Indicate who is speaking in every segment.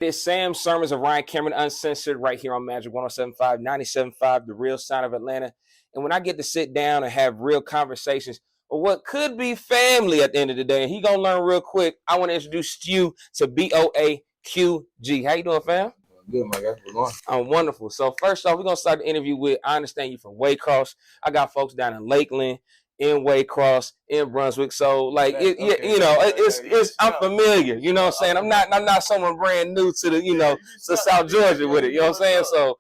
Speaker 1: This Sam Sermons of Ryan Cameron Uncensored right here on Magic 107.5, 97.5, the real sound of Atlanta. And when I get to sit down and have real conversations with what could be family at the end of the day, and he gonna learn real quick, I want to introduce you to BOA QG. How you doing, fam?
Speaker 2: Good, my guy. Good morning.
Speaker 1: I'm wonderful. So first off, we're gonna start the interview with, I understand you from Waycross. I got folks down in Lakeland, in Waycross, in Brunswick. So like I'm familiar. You know what I'm saying? I'm not someone brand new to the, to South Georgia with it. You know what I'm saying? So,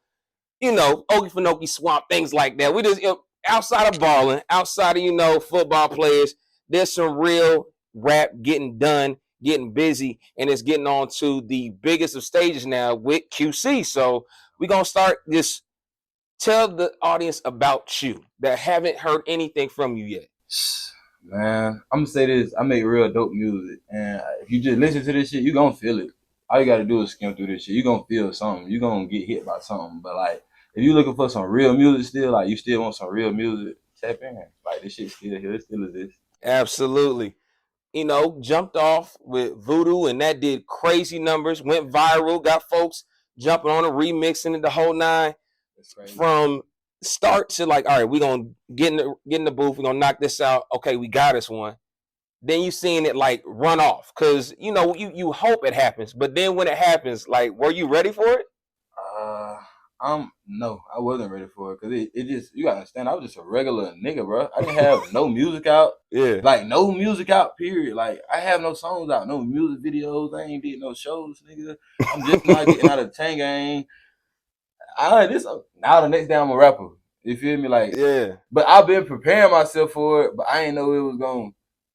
Speaker 1: Okefenokee Swamp, things like that. We just outside of balling, outside of, football players, there's some real rap getting done, getting busy, and it's getting on to the biggest of stages now with QC. So we're gonna start this. Tell the audience about you that haven't heard anything from you yet.
Speaker 2: Man, I'm gonna say this. I make real dope music, and if you just listen to this shit, you gonna feel it. All you gotta do is skim through this shit. You gonna feel something. You gonna get hit by something. But like, if you looking for some real music still, like you still want some real music, tap in. Like this shit still here. It still exists.
Speaker 1: Absolutely. Jumped off with Voodoo, and that did crazy numbers. Went viral. Got folks jumping on it, remixing it, the whole nine. From start to like, all right, we're gonna get in the booth, we're gonna knock this out. Okay, we got us one. Then you seeing it like run off, because you hope it happens, but then when it happens, like, were you ready for it?
Speaker 2: No, I wasn't ready for it, because it just, you gotta understand, I was just a regular nigga, bro. I didn't have no music out.
Speaker 1: Yeah,
Speaker 2: like no music out, period. Like I have no songs out, no music videos. I ain't did no shows, nigga. I'm just not getting out of Tanga. Now the next day I'm a rapper. You feel me? Like,
Speaker 1: yeah.
Speaker 2: But I've been preparing myself for it, but I ain't know it was gonna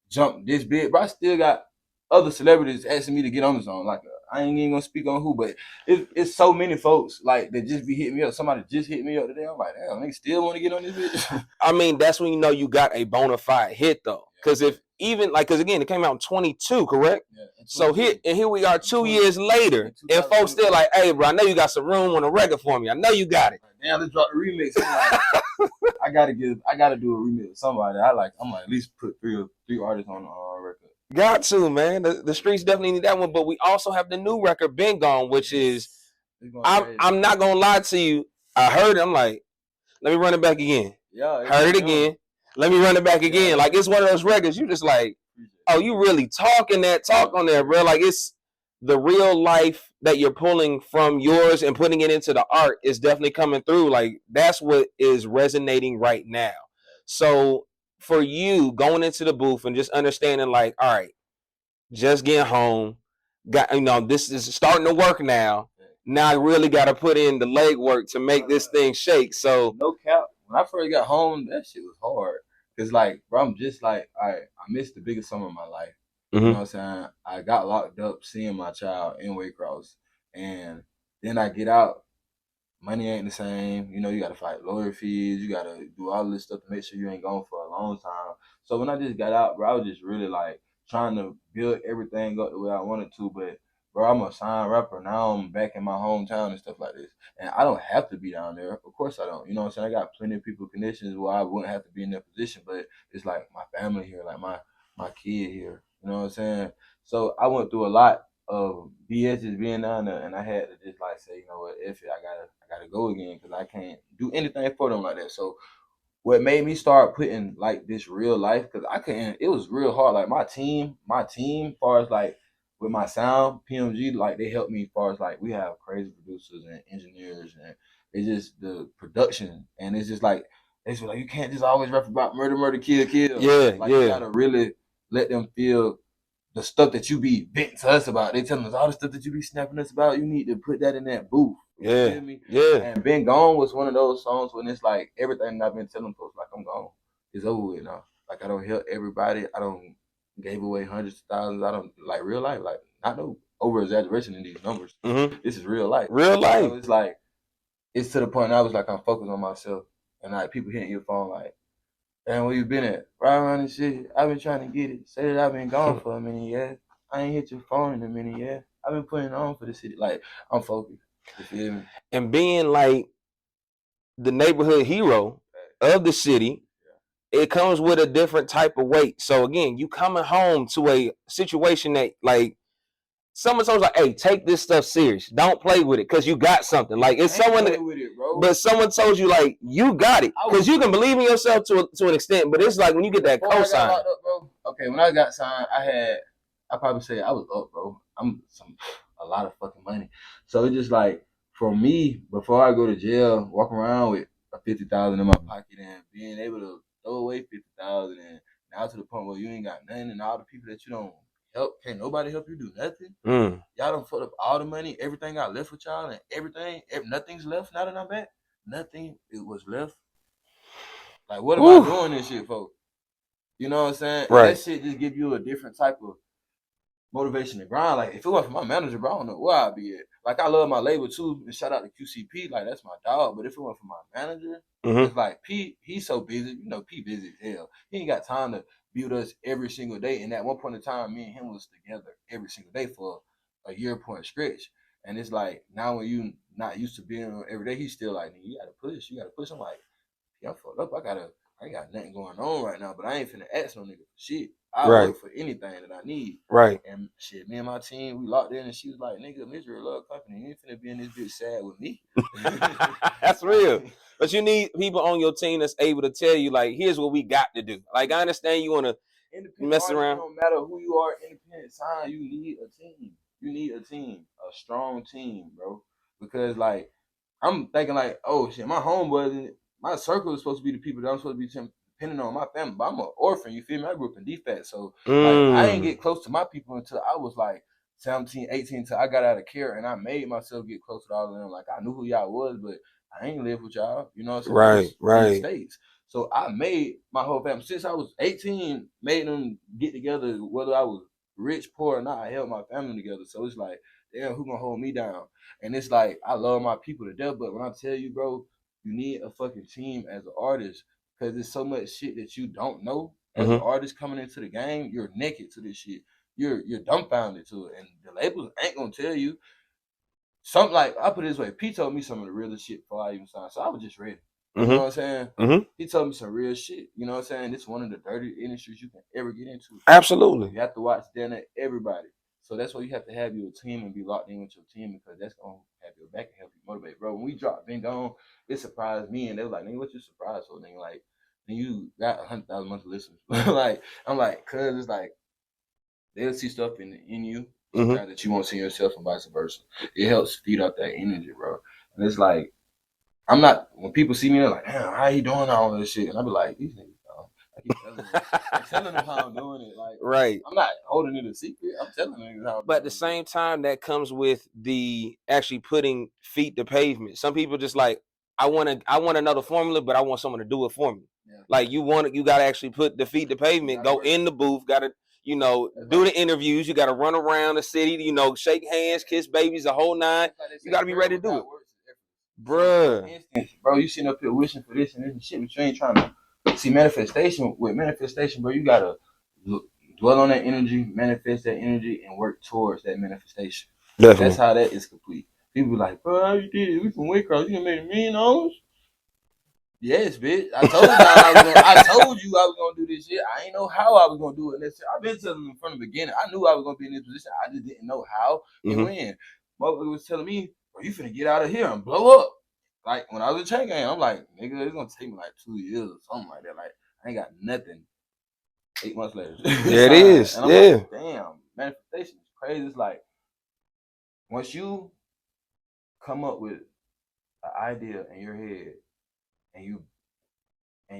Speaker 2: jump this big. But I still got other celebrities asking me to get on the song. Like, I ain't even gonna speak on who, but it's so many folks like that just be hitting me up. Somebody just hit me up today. I'm like, damn, they still want to get on this bitch.
Speaker 1: I mean, that's when you got a bona fide hit though. Because because again, it came out in 22, correct?
Speaker 2: Yeah,
Speaker 1: so here we are 2 years later, and folks still like, hey, bro, I know you got some room on the record for me. I know you got it.
Speaker 2: Damn, let's drop the remix. I gotta do a remix with somebody. I'm like, at least put three artists on the record.
Speaker 1: Got to, man. The streets definitely need that one. But we also have the new record, Been Gone, which is, I'm not gonna lie to you. I heard it. I'm like, let me run it back again.
Speaker 2: Yeah,
Speaker 1: heard it again. Let me run it back again. Yeah. Like, it's one of those records. You just like, oh, you really talk on there, bro. Like, it's the real life that you're pulling from yours and putting it into the art is definitely coming through. Like, that's what is resonating right now. So for you going into the booth and just understanding, like, all right, just get home. This is starting to work now. Now I really got to put in the legwork to make this thing shake. So
Speaker 2: no cap. When I first got home, that shit was hard. Cause like, bro, I'm just like, all right, I missed the biggest summer of my life. Mm-hmm. You know what I'm saying? I got locked up seeing my child in Waycross. And then I get out, money ain't the same. You got to fight lawyer fees. You got to do all this stuff to make sure you ain't gone for a long time. So when I just got out, bro, I was just really like trying to build everything up the way I wanted to. But, bro, I'm a signed rapper. Now I'm back in my hometown and stuff like this. And I don't have to be down there. Of course I don't. You know what I'm saying? I got plenty of people connections where I wouldn't have to be in that position. But it's like my family here, like my kid here. You know what I'm saying? So I went through a lot of BS just being down there, and I had to just like say, you know what, F it, I gotta go again, because I can't do anything for them like that. So what made me start putting like this real life, because I couldn't, it was real hard. Like my team, as far as like with my sound, PMG, like they helped me as far as like we have crazy producers and engineers, and it's just the production, and it's just like they feel like you can't just always rap about murder, kill.
Speaker 1: Yeah,
Speaker 2: like you gotta really let them feel the stuff that you be venting to us about. They telling us all the stuff that you be snapping us about. You need to put that in that booth. You feel me?
Speaker 1: Yeah.
Speaker 2: And Been Gone was one of those songs when it's like everything I've been telling folks, like I'm gone. It's over with now. Like I don't help everybody. I don't gave away hundreds of thousands. I don't, like real life. Like not no over exaggeration in these numbers.
Speaker 1: Mm-hmm.
Speaker 2: This is real life.
Speaker 1: Real life.
Speaker 2: So it's like, it's to the point I was like, I'm focused on myself. And like people hitting your phone like, damn, where you been at? Right around this shit. I've been trying to get it. Say that I've been gone for a minute, yeah. I ain't hit your phone in a minute, yeah. I've been putting it on for the city. Like, I'm focused. You feel me?
Speaker 1: And being like the neighborhood hero of the city, it comes with a different type of weight. So again, you coming home to a situation that like someone told you like, hey, take this stuff serious. Don't play with it because you got something. Like it's someone that,
Speaker 2: with it, bro.
Speaker 1: But someone told you like you got it because you can believe in yourself to an extent. But it's like when you get that cosign.
Speaker 2: Bro. Okay, when I got signed, I probably say I was up, bro. I'm a lot of fucking money. So it's just like for me, before I go to jail, walk around with a $50,000 in my pocket and being able to throw away $50,000 and now to the point where you ain't got nothing and all the people that you don't help, can't nobody help you do nothing. Y'all done fucked up all the money, everything got left with y'all, and nothing's left now that I'm back. Nothing it was left. Like, what am I doing this shit for? You know what I'm saying? Right. And that shit just give you a different type of motivation to grind. Like, if it wasn't for my manager, bro, I don't know where I'd be at. Like, I love my label too, and shout out to QCP, like that's my dog. But if it wasn't for my manager, it's like P, he's so busy. You know, P busy as hell. He ain't got time to build us every single day. And at one point in time, me and him was together every single day for a year point stretch. And it's like, now when you not used to being every day, he's still like, you gotta push. I'm like, yeah, I'm fucked up. I ain't got nothing going on right now, but I ain't finna ask no nigga for shit. I work for anything that I need.
Speaker 1: Right.
Speaker 2: And shit, me and my team, we locked in, and she was like, nigga, Misery Love Company, you ain't finna be in this bitch sad with me.
Speaker 1: That's real. But you need people on your team that's able to tell you, like, here's what we got to do. Like, I understand you want to mess around.
Speaker 2: No matter who you are, independent sign, you need a team. You need a team, a strong team, bro. Because, like, I'm thinking, like, oh, shit, my homeboys, my circle is supposed to be the people that I'm supposed to be depending on my family. But I'm an orphan, you feel me? I grew up in DFAT. So, like, I didn't get close to my people until I was, like, 17, 18, until I got out of care. And I made myself get close to all of them. Like, I knew who y'all was, but I ain't live with y'all. You know what I'm saying?
Speaker 1: Right.
Speaker 2: In the States. So I made my whole family, since I was 18, made them get together, whether I was rich, poor, or not. I held my family together. So it's like, damn, who gonna hold me down? And it's like, I love my people to death, but when I tell you, bro, you need a fucking team as an artist because there's so much shit that you don't know. As an artist coming into the game, you're naked to this shit. You're dumbfounded to it. And the labels ain't gonna tell you. Something like, I put it this way, P told me some of the realest shit before I even signed. So I was just ready. You know what I'm saying? He told me some real shit. You know what I'm saying? It's one of the dirty industries you can ever get into.
Speaker 1: Absolutely.
Speaker 2: You have to watch down at everybody. So that's why you have to have your team and be locked in with your team because that's going to have your back and help you motivate. Bro, when we dropped Been Gone, it surprised me. And they was like, nigga, what you surprised for? Nigga, like, then you got 100,000 monthly listeners. Like, I'm like, cuz it's like, they'll see stuff in you that you won't see yourself and vice versa. It helps feed out that energy, bro. And it's like, I'm not, when people see me, they're like, damn, how you doing all this shit? And I be like, these niggas, I keep telling them how I'm doing it. Like,
Speaker 1: right.
Speaker 2: I'm not holding it a secret. I'm telling them how.
Speaker 1: But at the same time, that comes with the actually putting feet to pavement. Some people just like, I want another formula, but I want someone to do it for me. Yeah. Like you got to actually put the feet to pavement, go in the booth, got to, do the interviews. You got to run around the city, shake hands, kiss babies, the whole nine. You got to be ready to do it. Bruh.
Speaker 2: Bro, you sitting up here wishing for this and shit, but you ain't trying to see manifestation. With manifestation, bro, you got to dwell on that energy, manifest that energy, and work towards that manifestation. Definitely. That's how that is complete. People be like, bro, how you did it? We from Waycross. You done made $1 million? Yes, bitch. I told you I was gonna do this shit. I ain't know how I was gonna do it. I've been telling them from the beginning. I knew I was gonna be in this position. I just didn't know how and when. Motherfucker was telling me, bro, you finna get out of here and blow up. Like when I was a chain gang, I'm like, nigga, it's gonna take me like 2 years or something like that. Like I ain't got nothing. 8 months later.
Speaker 1: Yeah, it is. And I'm
Speaker 2: like, damn, manifestation is crazy. It's like once you come up with an idea in your head and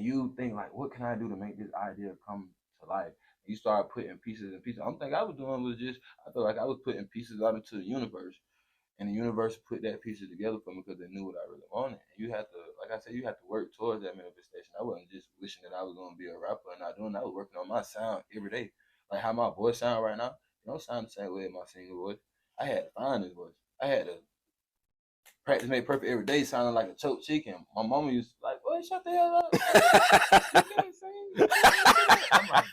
Speaker 2: you think like, what can I do to make this idea come to life? And you start putting pieces and pieces. I'm thinking I was doing was just, I felt like I was putting pieces out into the universe. And the universe put that pieces together for me because they knew what I really wanted. And you have to, like I said, you have to work towards that manifestation. I wasn't just wishing that I was going to be a rapper and not doing that. I was working on my sound every day. Like how my voice sound right now, it don't sound the same way as my singing voice. I had to find this voice. I had to practice make perfect every day, sounding like a choked chicken. My mama used to like, boy, shut the hell up. You can't sing. I'm like,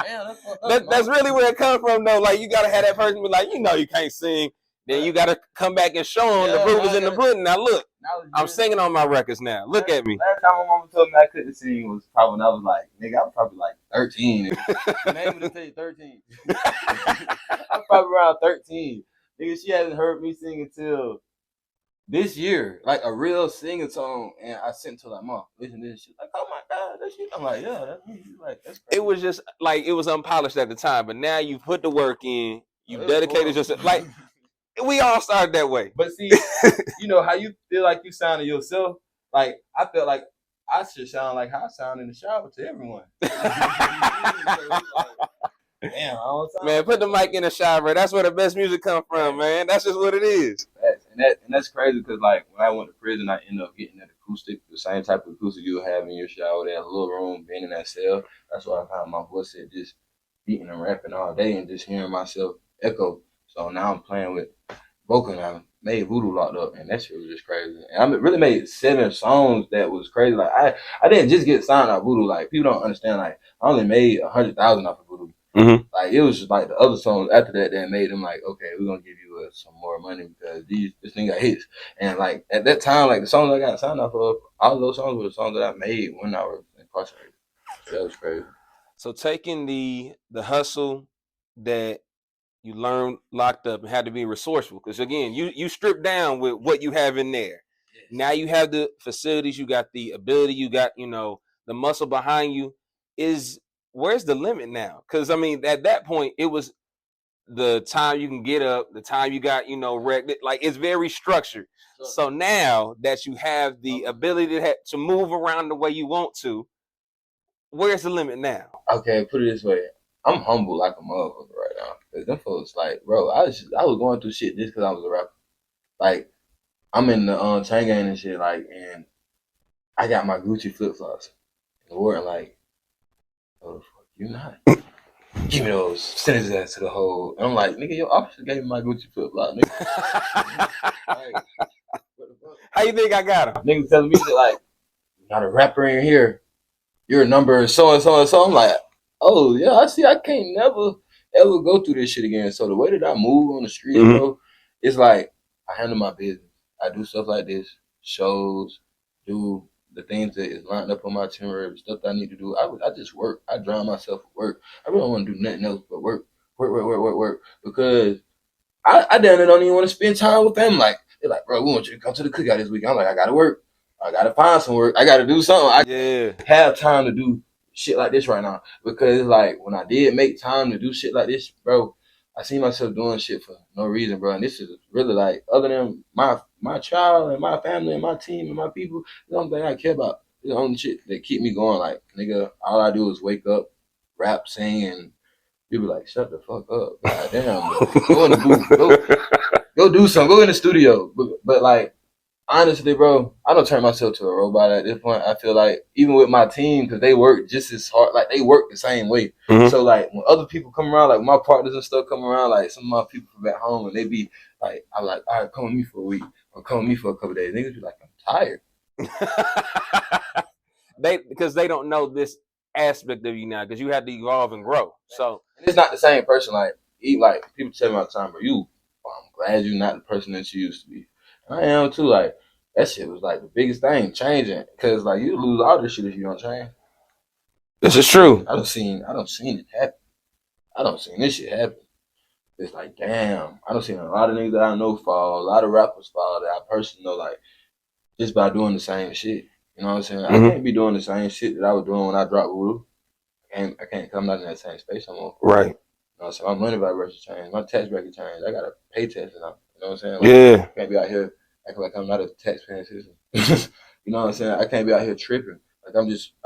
Speaker 2: damn,
Speaker 1: that's really where it comes from, though. Like, you got to have that person be like, you can't sing. Then you gotta come back and show them the proof is in the pudding. Now look, I'm singing on my records now. Look at me.
Speaker 2: Last time my mama told me I couldn't sing was probably when I was like, nigga, I was probably like 13. The name would have said 13. I was probably around 13. Nigga, she hasn't heard me sing until this year, like a real singing song, and I sent to like, Mom, listen to this shit. Like, oh my God, that's shit. I'm like, yeah, that's me. She's like, that's crazy.
Speaker 1: It was just like it was unpolished at the time, but now you put the work in, you dedicated yourself. Like we all started that way.
Speaker 2: But see, you know how you feel like you sounded yourself. Like I felt like I should sound like how I sound in the shower to everyone. Damn, I don't sound
Speaker 1: man,
Speaker 2: like
Speaker 1: put the mic in the shower. That's where the best music come from, man. That's just what it is.
Speaker 2: And that's crazy because like when I went to prison, I ended up getting that acoustic, the same type of acoustic you have in your shower, that little room, being in that cell. That's why I found my voice at just beating and rapping all day and just hearing myself echo. So now I'm playing with vocal and I made Voodoo Locked Up, and that shit was just crazy. And I really made 7 songs that was crazy. Like I didn't just get signed off Voodoo. Like people don't understand. Like I only made 100,000 off of Voodoo.
Speaker 1: Mm-hmm.
Speaker 2: Like it was just like the other songs after that that made them like, okay, we're gonna give you some more money because this thing got hits. And like at that time, like the songs I got signed off of, all of those songs were the songs that I made when I was incarcerated. So that was crazy.
Speaker 1: So taking the hustle that you learned locked up and had to be resourceful, because again, you stripped down with what you have in there. Yes. Now you have the facilities, you got the ability, you got the muscle behind you. Where's the limit now? Because I mean, at that point, it was the time you can get up, the time you got wrecked. Like it's very structured. So now that you have the ability to move around the way you want to, where's the limit now?
Speaker 2: Okay, put it this way. I'm humble like a motherfucker right now. Cause them folks like, bro, I was going through shit just because I was a rapper. Like, I'm in the chain gang and shit, like, and I got my Gucci flip flops. And the warden like, oh the fuck, you not? Give me those. Send his ass to the hole. And I'm like, nigga, your officer gave me my Gucci flip flop, nigga. Like, what the fuck?
Speaker 1: How you think I got him?
Speaker 2: Nigga telling me that like, you're not a rapper in here. Your number is so and so and so. I'm like, oh yeah, I see. I can't never ever go through this shit again. So the way that I move on the street, bro, it's like I handle my business. I do stuff like this, shows, do the things that is lined up on my itinerary, stuff that I need to do. I just work. I drown myself with work. I really don't want to do nothing else but work. Because I damn near don't even want to spend time with them. Like they're like, bro, we want you to come to the cookout this week. I'm like, I gotta work. I gotta find some work. I gotta do something. I can't have time to do shit like this right now. Because like when I did make time to do shit like this, bro, I see myself doing shit for no reason, bro. And this is really like, other than my child and my family and my team and my people, the only thing I care about. The only shit that keep me going. Like, nigga, all I do is wake up, rap, sing, and people like, shut the fuck up. God damn, go in the booth. Go do something. Go in the studio. But like, honestly, bro, I don't turn myself to a robot at this point. I feel like even with my team, because they work just as hard, like they work the same way. So like when other people come around, like my partners and stuff come around, like some of my people from back home, and they be like, I'm like, all right, come with me for a week or come with me for a couple of days. Niggas be like, I'm tired.
Speaker 1: Because they don't know this aspect of you now, because you had to evolve and grow. So
Speaker 2: and it's not the same person. Like people tell me all the time, bro, I'm glad you're not the person that you used to be. I am too. Like that shit was like the biggest thing changing, because like you lose all this shit if you don't change.
Speaker 1: This is true.
Speaker 2: I don't seen it happen. I don't seen this shit happen. It's like, damn. I don't seen a lot of niggas that I know fall, a lot of rappers fall that I personally know, like just by doing the same shit. You know what I'm saying? I can't be doing the same shit that I was doing when I dropped Voodoo. I can't come out in that same space no more.
Speaker 1: Right.
Speaker 2: You know what I'm saying? My money vibration changed. My tax bracket changed. I got to pay taxes now. You know what I'm saying? Like,
Speaker 1: yeah.
Speaker 2: I can't be out here acting like I'm not a taxpaying citizen. You know what I'm saying? I can't be out here tripping. Like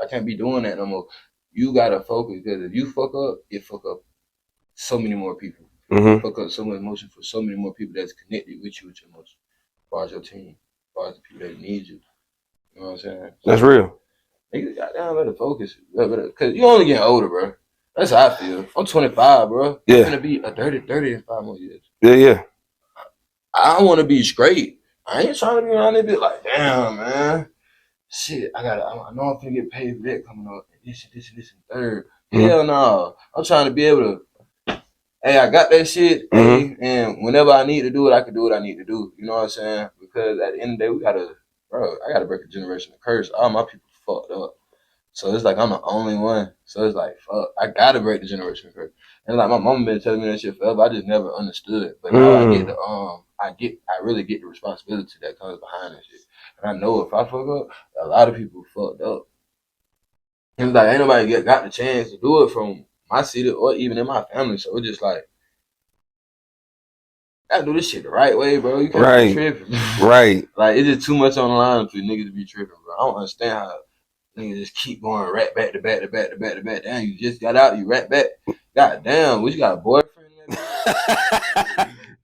Speaker 2: I can't be doing that no more. You gotta focus, because if you fuck up, it fuck up so many more people. Fuck up so much emotion for so many more people that's connected with you with your emotion. As far as your team, as far as the people that need you. You know what I'm saying? So,
Speaker 1: that's real.
Speaker 2: Niggas goddamn better focus. Because you only getting older, bro. That's how I feel. I'm 25, bro.
Speaker 1: Yeah.
Speaker 2: I'm gonna be a 30 in 5 more years.
Speaker 1: Yeah.
Speaker 2: I want to be straight. I ain't trying to be around there be like, damn, man. Shit, I know I'm gonna get paid for that coming up. This and third. Hell no. I'm trying to be able to, hey, I got that shit. Hey, and whenever I need to do it, I can do what I need to do. You know what I'm saying? Because at the end of the day, I gotta break a generational curse. All my people fucked up. So it's like I'm the only one. So it's like, fuck, I gotta break the generational curse. And like my mama been telling me that shit forever. I just never understood. But now I really get the responsibility that comes behind that shit. And I know if I fuck up, a lot of people fucked up. And it's like ain't nobody got the chance to do it from my city or even in my family. So it's just like I gotta do this shit the right way, bro. You can't be tripping.
Speaker 1: Right.
Speaker 2: Like it's just too much on the line for niggas to be tripping, bro. I don't understand how niggas just keep going right back to back to back to back to back. Damn, you just got out, you right back. God damn, what you got a boyfriend?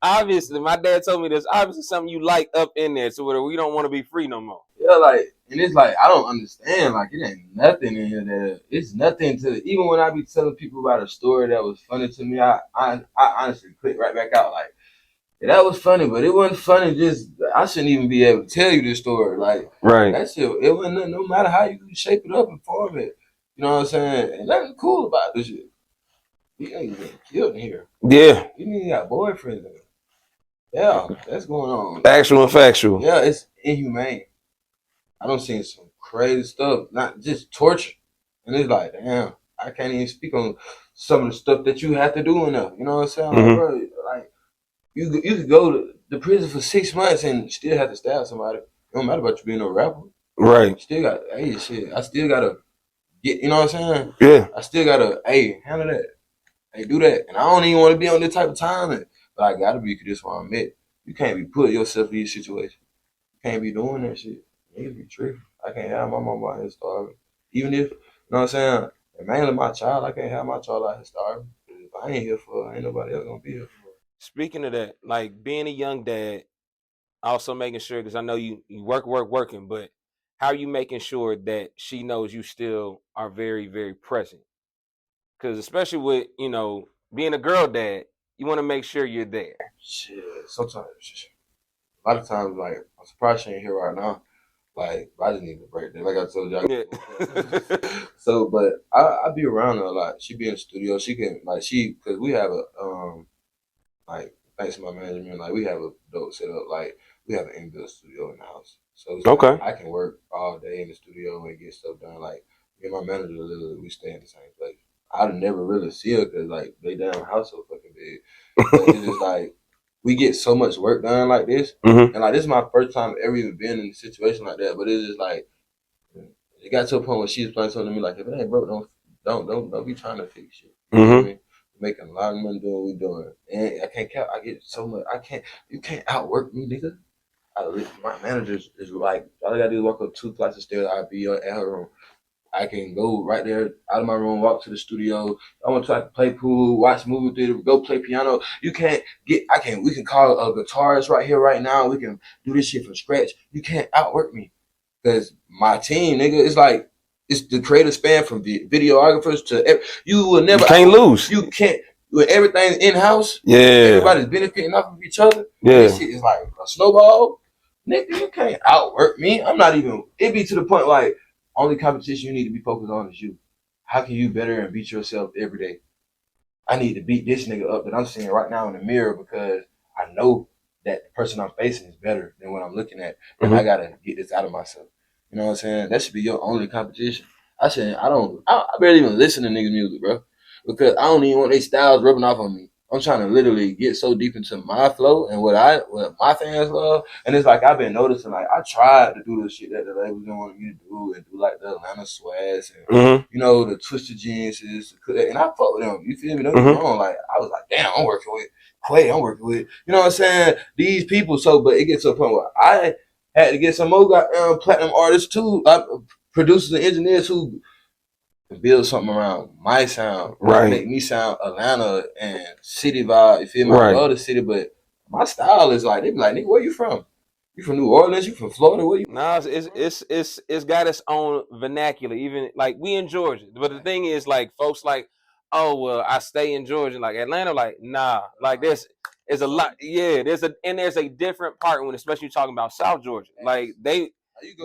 Speaker 1: Obviously, my dad told me there's obviously something you like up in there, so where we don't want to be free no more.
Speaker 2: Yeah, like, and it's like I don't understand. Like, it ain't nothing in here that it's nothing to. Even when I be telling people about a story that was funny to me, I honestly click right back out. Like, yeah, that was funny, but it wasn't funny. Just I shouldn't even be able to tell you this story. Like, that shit, it wasn't nothing. No matter how you shape it up and form it, you know what I'm saying? And nothing cool about this shit. We ain't getting killed in here.
Speaker 1: Yeah.
Speaker 2: You need got boyfriends in here. Yeah, that's going on.
Speaker 1: Actual and factual.
Speaker 2: Yeah, it's inhumane. I don't see some crazy stuff, not just torture. And it's like, damn, I can't even speak on some of the stuff that you have to do in there. You know what I'm saying? Like, bro, like you could go to prison for 6 months and still have to stab somebody. It don't matter about you being a rapper.
Speaker 1: Right.
Speaker 2: Still got, hey, shit. I still gotta get, you know what I'm saying?
Speaker 1: Yeah.
Speaker 2: I still gotta, hey, handle that. Hey, do that. And I don't even want to be on this type of time. But I gotta be, because this is what I'm at. You can't be putting yourself in these situations. You can't be doing that shit. Niggas be tripping. I can't have my mama out here starving. Even if, you know what I'm saying? And mainly my child, I can't have my child out here starving. If I ain't here for her, ain't nobody else gonna be here for her.
Speaker 1: Speaking of that, like being a young dad, also making sure, because I know you working, but how are you making sure that she knows you still are very, very present? Because especially with, being a girl dad, you want to make sure you're there.
Speaker 2: Shit, sometimes, a lot of times, like, I'm surprised she ain't here right now. Like, I just need a break. Like I told you, so, but I be around her a lot. She be in the studio. She can, like, because we have like, thanks to my management, like, we have a dope setup. Like, we have an inbuilt studio in the house. So, it's like, I can work all day in the studio and get stuff done. Like, me and my manager, literally, we stay in the same place. I'd never really see her because, like, they damn house so fucking big. But it's just like, we get so much work done like this. And, like, this is my first time ever even been in a situation like that. But it's just like, it got to a point where she was playing something to me like, hey, bro, don't be trying to fix shit. You know what I mean? Making a lot of money doing what we doing. And I can't count. I get so much. You can't outwork me, nigga. My manager is like, all I gotta do is walk up 2 flights of stairs. I'll be at her room. I can go right there out of my room, walk to the studio. I want to play pool, watch movie theater, go play piano. We can call a guitarist right here, right now. We can do this shit from scratch. You can't outwork me. Because my team, nigga, it's the creative span from videographers to you will never.
Speaker 1: You can't lose.
Speaker 2: You can't. When everything's in house, everybody's benefiting off of each other. This shit is like a snowball. Nigga, you can't outwork me. I'm not even. It be to the point like only competition you need to be focused on is you. How can you better and beat yourself every day? I need to beat this nigga up that I'm seeing right now in the mirror because I know that the person I'm facing is better than what I'm looking at. And I gotta get this out of myself. You know what I'm saying? That should be your only competition. I barely even listen to niggas' music, bro. Because I don't even want their styles rubbing off on me. I'm trying to literally get so deep into my flow and what my fans love. And it's like I've been noticing, like I tried to do the shit that the labels didn't want me to do and do like the Atlanta Swags and the Twisted Geniuses. And I fuck with them. You feel me? Don't get me wrong. Like I was like, damn, I'm working with Quay. I'm working with, you know what I'm saying? These people. So, but it gets to a point where I had to get some more platinum artists too, producers and engineers who build something around my sound, make me sound Atlanta and city vibe. You feel me? I love the city, but my style is like they be like, nigga, where you from? You from New Orleans? You from Florida? Where you?
Speaker 1: Nah, it's got its own vernacular. Even like we in Georgia, but the thing is, like folks like, oh well, I stay in Georgia. Like Atlanta, like nah, like there's a lot. Yeah, there's a different part when, especially talking about South Georgia. Like they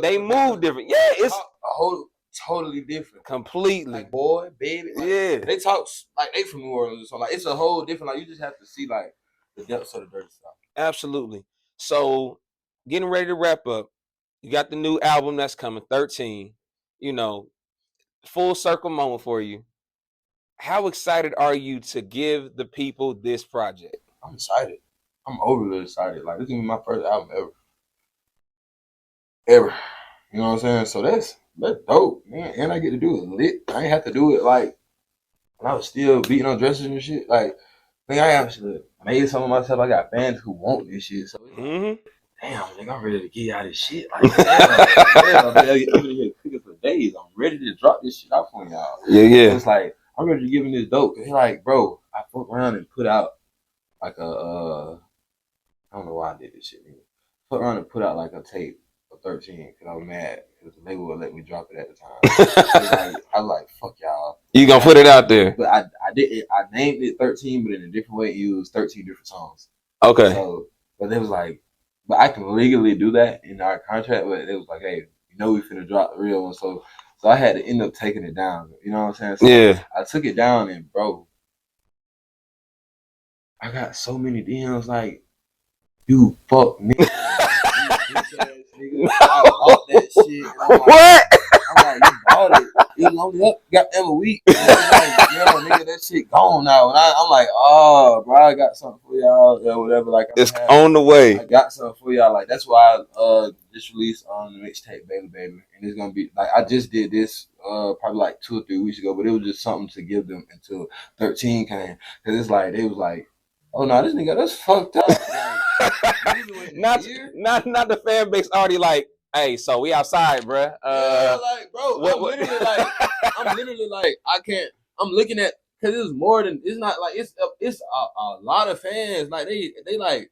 Speaker 1: move different. Yeah, it's
Speaker 2: a whole totally different.
Speaker 1: Completely.
Speaker 2: Like boy, baby. Like,
Speaker 1: yeah.
Speaker 2: They talk like they from New Orleans, so like it's a whole different. Like you just have to see like the depths of the dirty stuff.
Speaker 1: Absolutely. So, getting ready to wrap up. You got the new album that's coming, 13. You know, full circle moment for you. How excited are you to give the people this project?
Speaker 2: I'm excited. I'm overly excited. Like this is gonna be my first album ever. You know what I'm saying? So that's dope, man. And I get to do it lit. I ain't have to do it like when I was still beating on dresses and shit. Like, I actually made some of myself. I got fans who want this shit. So it's like, damn, nigga, I'm ready to get out of this shit. Like, damn, man, I've been here cooking for days. I'm ready to drop this shit out for y'all.
Speaker 1: Yeah.
Speaker 2: So it's like, I'm ready to give him this dope. He's like, bro, I fuck around and put out like a, I don't know why I did this shit, nigga. Fuck around and put out like a tape of 13 because I was mad because the label would let me drop it at the time. I was like, fuck y'all.
Speaker 1: You gonna put it out there?
Speaker 2: But I did. I named it 13, but in a different way. It used 13 different songs.
Speaker 1: Okay.
Speaker 2: So, but it was like, but I can legally do that in our contract. But it was like, hey, we finna drop the real one. So I had to end up taking it down. You know what I'm saying? So
Speaker 1: yeah.
Speaker 2: I took it down, and bro, I got so many DMs like, you fuck me. Nigga. I bought that shit.
Speaker 1: What?
Speaker 2: I'm like, you bought it. It was only up goddamn a week. And I was like, yo, nigga, that shit gone now. And I'm like, oh, bro, I got something for y'all or whatever. Like,
Speaker 1: it's on the way.
Speaker 2: I got something for y'all. Like, that's why I just released on the mixtape, Baby. And it's gonna be like I just did this probably like 2 or 3 weeks ago, but it was just something to give them until 13 came. Cause it's like they was like, oh no, this nigga, that's fucked up. Like,
Speaker 1: not the fan base already like, hey, so we outside, bruh.
Speaker 2: Yeah, like, bro, I'm literally like, I can't. I'm looking at because it's more than it's not like it's a lot of fans. Like they like,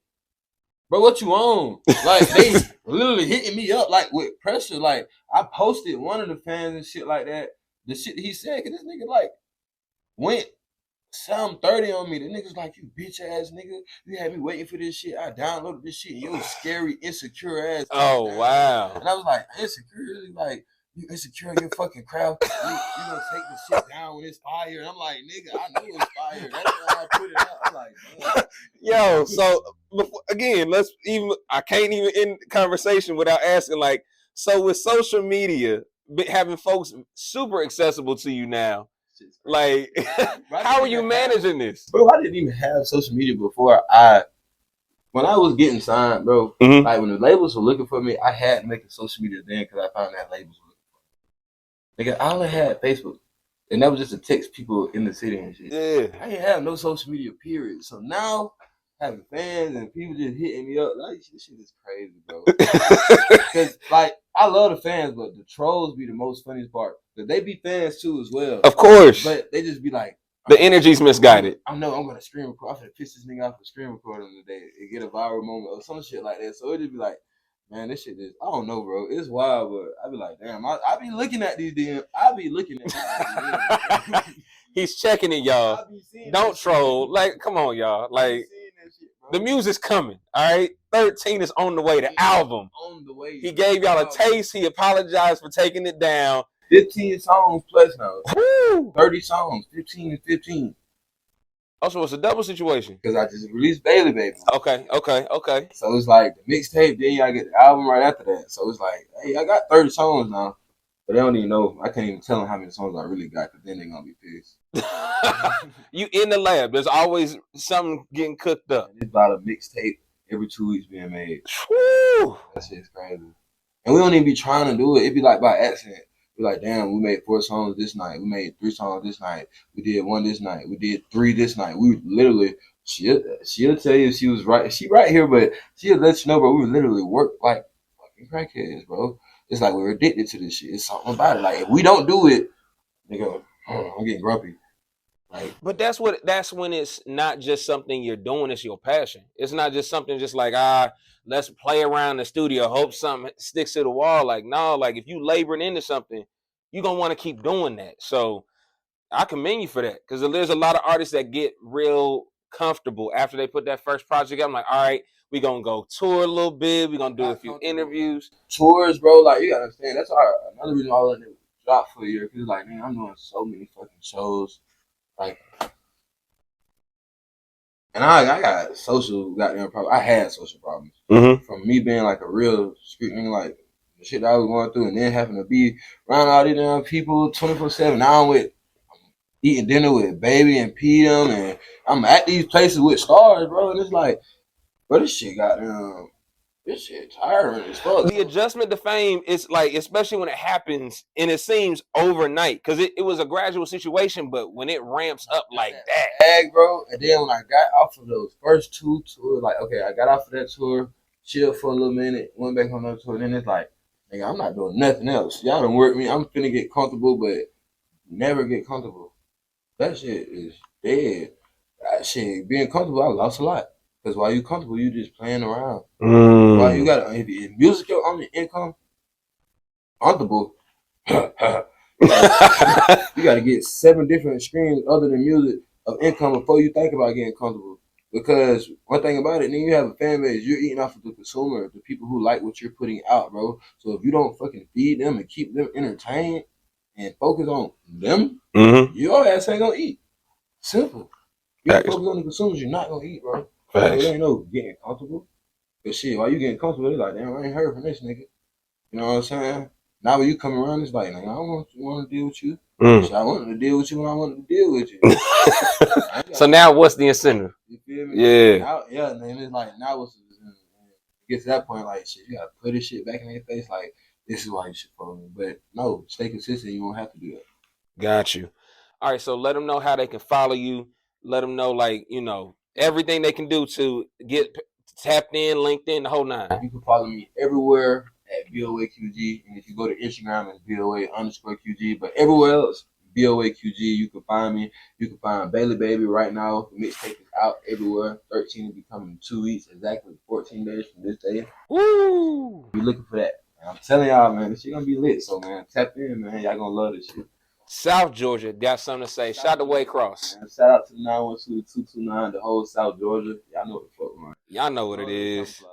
Speaker 2: bro, what you on? Like they literally hitting me up like with pressure. Like I posted one of the fans and shit like that. The shit he said, cause this nigga like went some 30 on me. The nigga's like, you bitch ass nigga. You had me waiting for this shit. I downloaded this shit. You scary, insecure ass.
Speaker 1: Oh, wow.
Speaker 2: And I was like, insecure? Like, you insecure in your fucking craft. You gonna take the shit down when it's fire. And I'm like, nigga, I know it's fire. That's why I put it out. I'm like, man.
Speaker 1: Yo, so again, I can't even end the conversation without asking, like, so with social media having folks super accessible to you now, like, how are you managing this?
Speaker 2: Bro, I didn't even have social media before when I was getting signed, bro.
Speaker 1: Mm-hmm.
Speaker 2: Like when the labels were looking for me, I had to make a social media then because I found that labels were looking for me. Nigga, I only had Facebook. And that was just to text people in the city and shit.
Speaker 1: Yeah.
Speaker 2: I didn't have no social media, period. So now having fans and people just hitting me up, like this shit is crazy, bro. Because like I love the fans, but the trolls be the most funniest part. But they be fans too as well.
Speaker 1: Of course.
Speaker 2: But they just be like,
Speaker 1: the energy's misguided.
Speaker 2: I'm gonna screen record. I'm gonna piss this nigga off for screen recording today and get a viral moment or some shit like that. So it just be like, man, this shit is, I don't know, bro. It's wild, but I be like, damn, I be looking at these DMs. I be looking at these DMs.
Speaker 1: He's checking it, y'all. Don't troll. Like, come on, y'all. Like, the music's coming. All right, 13 is on the way. The album
Speaker 2: on the way.
Speaker 1: He gave y'all a taste. He apologized for taking it down.
Speaker 2: 15 songs plus now.
Speaker 1: Woo!
Speaker 2: 30 songs. 15 and 15.
Speaker 1: Also, it's a double situation.
Speaker 2: Because I just released Bailey Baby.
Speaker 1: Okay.
Speaker 2: So it's like the mixtape, then y'all get the album right after that. So it's like, hey, I got 30 songs now. But they don't even know. I can't even tell them how many songs I really got, because then they're going to be pissed.
Speaker 1: You in the lab. There's always something getting cooked up.
Speaker 2: And it's about a mixtape every 2 weeks being made.
Speaker 1: Woo!
Speaker 2: That shit's crazy. And we don't even be trying to do it. It be like by accident. We're like, damn, we made 4 songs this night. We made 3 songs this night. We did 1 this night. We did 3 this night. We literally, she'll tell you if she was right. She right here, but she'll let you know, bro, we literally work like fucking crackheads, bro. It's like we're addicted to this shit. It's something about it. Like, if we don't do it, nigga, I'm getting grumpy. Like,
Speaker 1: but that's when it's not just something you're doing, it's your passion. It's not just something just like, let's play around in the studio, hope something sticks to the wall. Like, no, like if you laboring into something, you're gonna want to keep doing that. So I commend you for that, because there's a lot of artists that get real comfortable after they put that first project out. I'm like, all right, we're gonna go tour a little bit, we're gonna do a few interviews.
Speaker 2: Tours, bro, like you gotta understand, that's another reason why I dropped for a year because like, man, I'm doing so many fucking shows, like, and I got social goddamn problems. I had social problems from me being like a real street nigga, like the shit that I was going through, and then having to be around all these damn people 24/7. Now I'm eating dinner with Baby and P them, and I'm at these places with stars, bro, and it's like, bro, this shit tiring as fuck.
Speaker 1: The adjustment to fame is like, especially when it happens and it seems overnight, because it was a gradual situation, but when it ramps up like that,
Speaker 2: bro. And then when I got off of those first 2 tours, like, okay, I got off of that tour, chilled for a little minute, went back on another tour, and then it's like, nigga, I'm not doing nothing else. Y'all done work me. I'm finna get comfortable, but never get comfortable. That shit is dead. That shit, being comfortable, I lost a lot. Because while you comfortable, you just playing around. While you got, if music your only income, comfortable. You got to get 7 different streams other than music of income before you think about getting comfortable. Because one thing about it, then you have a fan base. You're eating off of the consumer, the people who like what you're putting out, bro. So if you don't fucking feed them and keep them entertained and focus on them, your ass ain't gonna eat. Simple. You focus on the consumers, you're not gonna eat, bro. So it ain't no getting comfortable. But shit, while you getting comfortable, it's like, damn, I ain't heard from this nigga. You know what I'm saying? Now when you come around, it's like, nigga, I don't want to deal with you. So I wanted to deal with you when I wanted to deal with you.
Speaker 1: So now what's the incentive?
Speaker 2: You feel me?
Speaker 1: Yeah.
Speaker 2: Now, and it's like, now what's the incentive? It gets to that point, like, shit, you got to put this shit back in their face. Like, this is why you should follow me. But no, stay consistent. You won't have to do that.
Speaker 1: Got you. All right, so let them know how they can follow you. Let them know, like, you know, everything they can do to get tapped in, linked in, the whole nine.
Speaker 2: You can follow me everywhere at BOA QG. And if you go to Instagram, it's BOA_QG. But everywhere else, BOA QG, you can find me. You can find Bailey Baby right now. The mixtape is out everywhere. 13 will be coming in 2 weeks, exactly 14 days from this day.
Speaker 1: Woo!
Speaker 2: Be looking for that. And I'm telling y'all, man, this shit gonna be lit. So, man, tap in, man. Y'all gonna love this shit.
Speaker 1: South Georgia, got something to say. Shout out to Waycross.
Speaker 2: Shout out to the 912, the 229, the whole South Georgia. Y'all know what the fuck, man.
Speaker 1: Y'all know what it is.